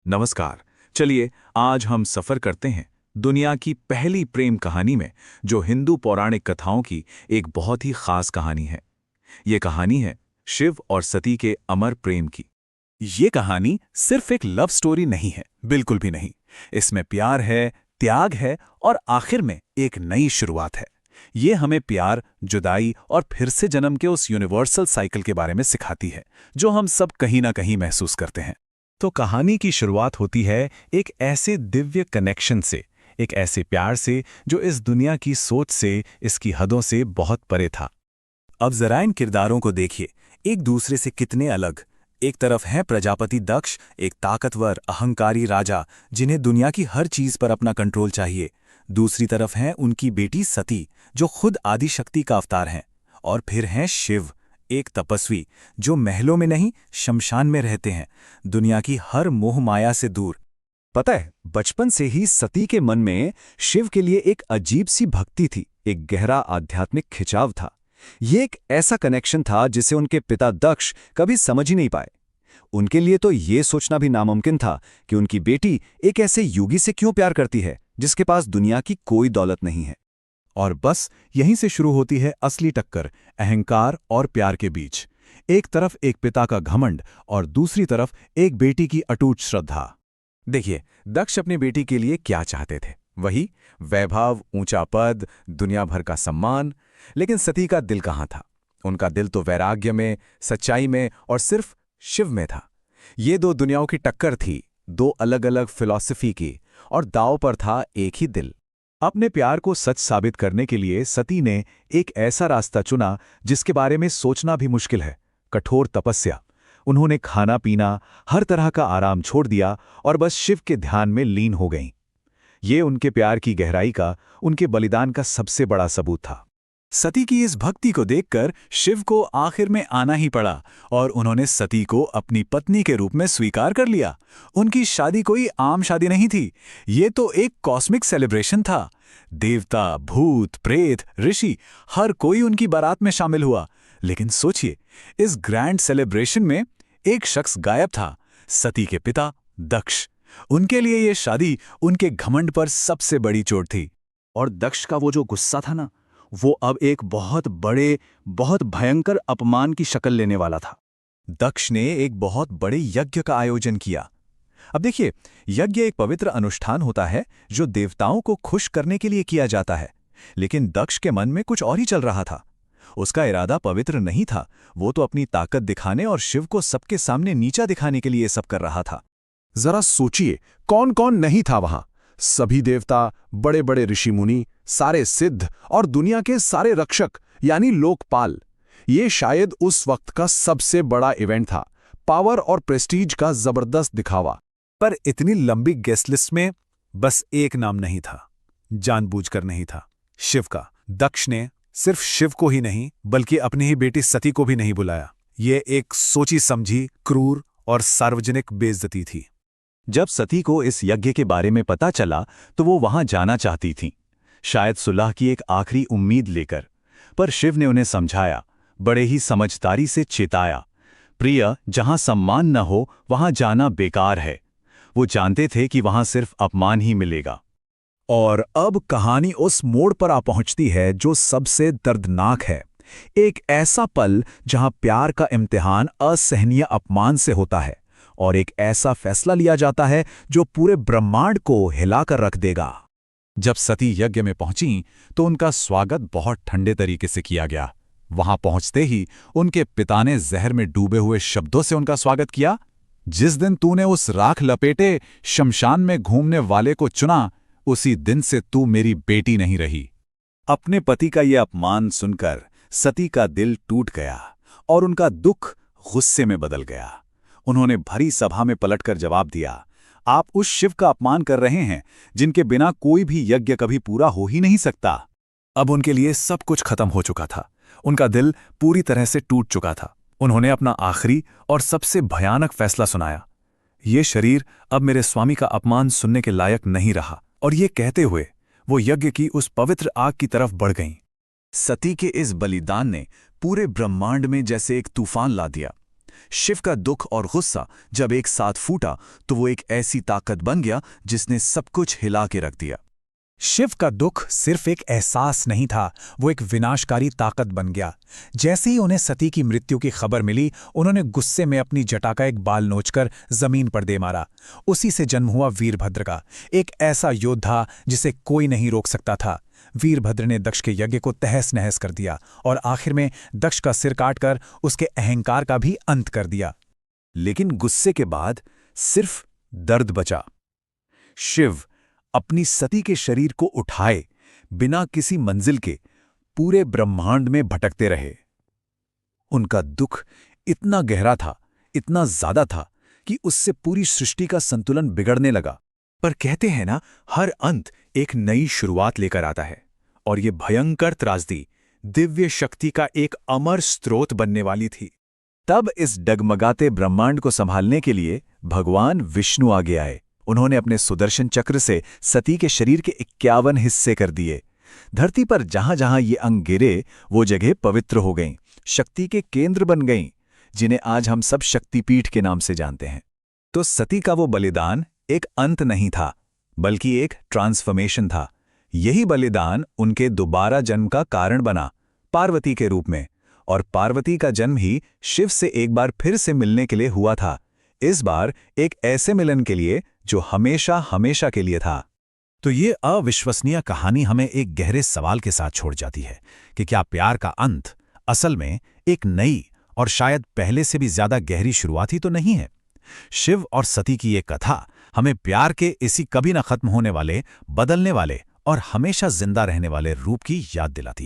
नमस्कार। चलिए आज हम सफर करते हैं दुनिया की पहली प्रेम कहानी में, जो हिंदू पौराणिक कथाओं की एक बहुत ही खास कहानी है। ये कहानी है शिव और सती के अमर प्रेम की। ये कहानी सिर्फ एक लव स्टोरी नहीं है, बिल्कुल भी नहीं। इसमें प्यार है, त्याग है और आखिर में एक नई शुरुआत है। ये हमें प्यार, जुदाई और फिर से जन्म के उस यूनिवर्सल साइकिल के बारे में सिखाती है, जो हम सब कहीं ना कहीं महसूस करते हैं। तो कहानी की शुरुआत होती है एक ऐसे दिव्य कनेक्शन से, एक ऐसे प्यार से जो इस दुनिया की सोच से, इसकी हदों से बहुत परे था। अब जरा इन किरदारों को देखिए, एक दूसरे से कितने अलग। एक तरफ है प्रजापति दक्ष, एक ताकतवर अहंकारी राजा जिन्हें दुनिया की हर चीज पर अपना कंट्रोल चाहिए। दूसरी तरफ है उनकी बेटी सती, जो खुद आदिशक्ति का अवतार हैं। और फिर हैं शिव, एक तपस्वी जो महलों में नहीं शमशान में रहते हैं, दुनिया की हर मोह माया से दूर। पता है, बचपन से ही सती के मन में शिव के लिए एक अजीब सी भक्ति थी, एक गहरा आध्यात्मिक खिंचाव था। ये एक ऐसा कनेक्शन था जिसे उनके पिता दक्ष कभी समझ ही नहीं पाए। उनके लिए तो ये सोचना भी नामुमकिन था कि उनकी बेटी एक ऐसे योगी से क्यों प्यार करती है जिसके पास दुनिया की कोई दौलत नहीं है। और बस यहीं से शुरू होती है असली टक्कर, अहंकार और प्यार के बीच। एक तरफ एक पिता का घमंड और दूसरी तरफ एक बेटी की अटूट श्रद्धा। देखिए, दक्ष अपनी बेटी के लिए क्या चाहते थे? वही वैभव, ऊंचा पद, दुनिया भर का सम्मान। लेकिन सती का दिल कहाँ था? उनका दिल तो वैराग्य में, सच्चाई में और सिर्फ शिव में था। ये दो दुनियाओं की टक्कर थी, दो अलग अलग फिलॉसफी की, और दांव पर था एक ही दिल। अपने प्यार को सच साबित करने के लिए सती ने एक ऐसा रास्ता चुना जिसके बारे में सोचना भी मुश्किल है, कठोर तपस्या। उन्होंने खाना पीना, हर तरह का आराम छोड़ दिया और बस शिव के ध्यान में लीन हो गईं। ये उनके प्यार की गहराई का, उनके बलिदान का सबसे बड़ा सबूत था। सती की इस भक्ति को देखकर शिव को आखिर में आना ही पड़ा और उन्होंने सती को अपनी पत्नी के रूप में स्वीकार कर लिया। उनकी शादी कोई आम शादी नहीं थी, ये तो एक कॉस्मिक सेलिब्रेशन था। देवता, भूत, प्रेत, ऋषि, हर कोई उनकी बारात में शामिल हुआ। लेकिन सोचिए, इस ग्रैंड सेलिब्रेशन में एक शख्स गायब था, सती के पिता दक्ष। उनके लिए ये शादी उनके घमंड पर सबसे बड़ी चोट थी। और दक्ष का वो जो गुस्सा था ना, वो अब एक बहुत बड़े, बहुत भयंकर अपमान की शक्ल लेने वाला था। दक्ष ने एक बहुत बड़े यज्ञ का आयोजन किया। अब देखिए, यज्ञ एक पवित्र अनुष्ठान होता है जो देवताओं को खुश करने के लिए किया जाता है। लेकिन दक्ष के मन में कुछ और ही चल रहा था। उसका इरादा पवित्र नहीं था, वो तो अपनी ताकत दिखाने और शिव को सबके सामने नीचा दिखाने के लिए सब कर रहा था। जरा सोचिए, कौन कौन नहीं था वहां? सभी देवता, बड़े बड़े ऋषि मुनि, सारे सिद्ध और दुनिया के सारे रक्षक यानी लोकपाल। ये शायद उस वक्त का सबसे बड़ा इवेंट था, पावर और प्रेस्टीज का जबरदस्त दिखावा। पर इतनी लंबी गेस्ट लिस्ट में बस एक नाम नहीं था, जानबूझकर नहीं था, शिव का। दक्ष ने सिर्फ शिव को ही नहीं बल्कि अपनी ही बेटी सती को भी नहीं बुलाया। ये एक सोची समझी, क्रूर और सार्वजनिक बेइज्जती थी। जब सती को इस यज्ञ के बारे में पता चला तो वो वहां जाना चाहती थीं, शायद सुलह की एक आखिरी उम्मीद लेकर। पर शिव ने उन्हें समझाया, बड़े ही समझदारी से चेताया, प्रिय, जहां सम्मान न हो वहां जाना बेकार है। वो जानते थे कि वहां सिर्फ अपमान ही मिलेगा। और अब कहानी उस मोड़ पर आ पहुंचती है जो सबसे दर्दनाक है। एक ऐसा पल जहां प्यार का इम्तिहान असहनीय अपमान से होता है और एक ऐसा फैसला लिया जाता है जो पूरे ब्रह्मांड को हिलाकर रख देगा। जब सती यज्ञ में पहुंची तो उनका स्वागत बहुत ठंडे तरीके से किया गया। वहां पहुंचते ही उनके पिता ने जहर में डूबे हुए शब्दों से उनका स्वागत किया, जिस दिन तूने उस राख लपेटे शमशान में घूमने वाले को चुना, उसी दिन से तू मेरी बेटी नहीं रही। अपने पति का यह अपमान सुनकर सती का दिल टूट गया और उनका दुख गुस्से में बदल गया। उन्होंने भरी सभा में पलटकर जवाब दिया, आप उस शिव का अपमान कर रहे हैं जिनके बिना कोई भी यज्ञ कभी पूरा हो ही नहीं सकता। अब उनके लिए सब कुछ खत्म हो चुका था, उनका दिल पूरी तरह से टूट चुका था। उन्होंने अपना आखिरी और सबसे भयानक फैसला सुनाया, ये शरीर अब मेरे स्वामी का अपमान सुनने के लायक नहीं रहा। और ये कहते हुए वो यज्ञ की उस पवित्र आग की तरफ बढ़ गईं। सती के इस बलिदान ने पूरे ब्रह्मांड में जैसे एक तूफान ला दिया। शिव का दुख और गुस्सा जब एक साथ फूटा तो वो एक ऐसी ताकत बन गया जिसने सब कुछ हिला के रख दिया। शिव का दुख सिर्फ एक एहसास नहीं था, वो एक विनाशकारी ताकत बन गया। जैसे ही उन्हें सती की मृत्यु की खबर मिली, उन्होंने गुस्से में अपनी जटा का एक बाल नोचकर जमीन पर दे मारा। उसी से जन्म हुआ वीरभद्र का, एक ऐसा योद्धा जिसे कोई नहीं रोक सकता था। वीरभद्र ने दक्ष के यज्ञ को तहस नहस कर दिया और आखिर में दक्ष का सिर काटकर उसके अहंकार का भी अंत कर दिया। लेकिन गुस्से के बाद सिर्फ दर्द बचा। शिव अपनी सती के शरीर को उठाए बिना किसी मंजिल के पूरे ब्रह्मांड में भटकते रहे। उनका दुख इतना गहरा था, इतना ज्यादा था कि उससे पूरी सृष्टि का संतुलन बिगड़ने लगा। पर कहते हैं ना, हर अंत एक नई शुरुआत लेकर आता है, और ये भयंकर त्रासदी दिव्य शक्ति का एक अमर स्रोत बनने वाली थी। तब इस डगमगाते ब्रह्मांड को संभालने के लिए भगवान विष्णु आगे आए। उन्होंने अपने सुदर्शन चक्र से सती के शरीर के 51 हिस्से कर दिए। धरती पर जहां जहां ये अंग गिरे वो जगह पवित्र हो गईं, शक्ति के केंद्र बन गईं, जिन्हें आज हम सब शक्तिपीठ के नाम से जानते हैं। तो सती का वो बलिदान एक अंत नहीं था, बल्कि एक ट्रांसफॉर्मेशन था। यही बलिदान उनके दोबारा जन्म का कारण बना, पार्वती के रूप में। और पार्वती का जन्म ही शिव से एक बार फिर से मिलने के लिए हुआ था। इस बार एक ऐसे मिलन के लिए जो हमेशा हमेशा के लिए था। तो ये अविश्वसनीय कहानी हमें एक गहरे सवाल के साथ छोड़ जाती है कि क्या प्यार का अंत असल में एक नई और शायद पहले से भी ज्यादा गहरी शुरुआत ही तो नहीं है। शिव और सती की ये कथा हमें प्यार के इसी कभी न खत्म होने वाले, बदलने वाले और हमेशा जिंदा रहने वाले रूप की याद दिलाती है।